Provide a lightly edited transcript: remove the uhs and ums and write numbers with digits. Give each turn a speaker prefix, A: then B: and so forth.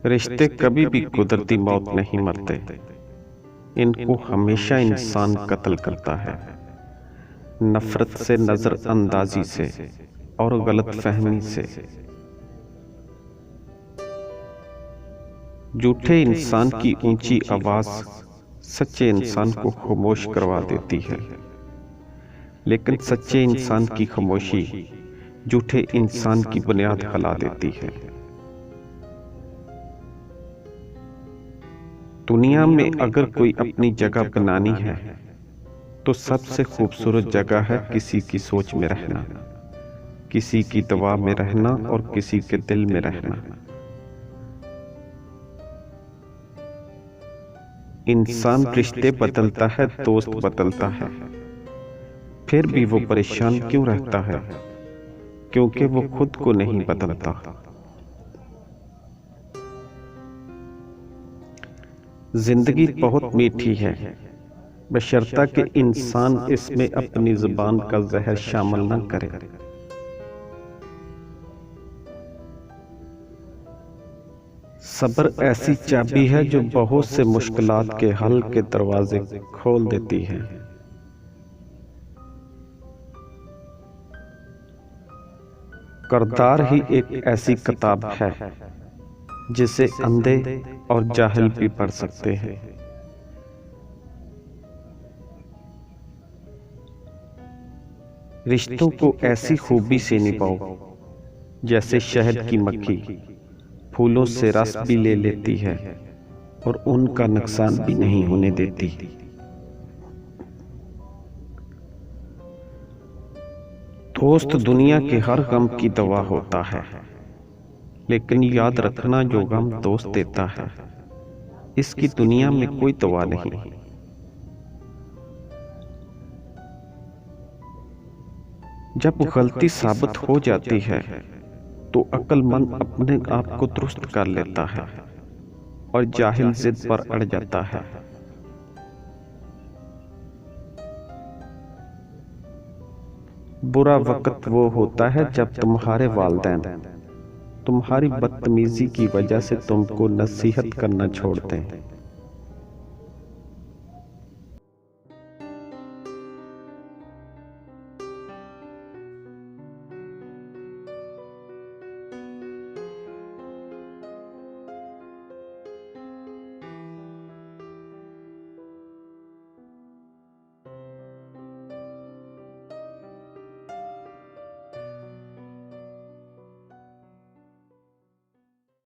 A: रिश्ते कभी भी कुदरती मौत नहीं मरते। इनको हमेशा इंसान कत्ल करता है, नफरत से, नजरअंदाजी से और गलत फहमी से। झूठे इंसान की ऊंची आवाज सच्चे इंसान को खामोश करवा देती है, लेकिन सच्चे इंसान की खामोशी झूठे इंसान की बुनियाद हिला देती है। दुनिया में अगर कोई अपनी जगह बनानी है तो सबसे खूबसूरत जगह है किसी की सोच में रहना, किसी की दुआ में रहना और किसी के दिल में रहना। इंसान रिश्ते बदलता है, दोस्त बदलता है, फिर भी वो परेशान क्यों रहता है? क्योंकि वो खुद को नहीं बदलता। जिंदगी बहुत मीठी है, बशर्ता कि इंसान इसमें अपनी जुबान का जहर शामिल न करे। सब्र ऐसी चाबी है जो बहुत से मुश्किलात के हल के दरवाजे खोल देती है। किरदार ही एक ऐसी किताब है जिसे अंधे और जाहिल भी पढ़ सकते हैं। रिश्तों को ऐसी खूबी से निभाओ जैसे शहद की मक्खी फूलों से रस भी ले लेती है और उनका नुकसान भी नहीं होने देती। दोस्त दुनिया के हर गम की दवा होता है, लेकिन याद रखना जो गम दोस्त देता है इसकी दुनिया में कोई दवा नहीं। जब गलती साबित हो जाती है तो अक्लमंद अपने आप को दुरुस्त कर लेता है और जाहिल जिद पर अड़ जाता है। बुरा वक्त वो होता है जब तुम्हारे वालिदैन तुम्हारी बदतमीजी की वजह से तुमको नसीहत करना छोड़ दें।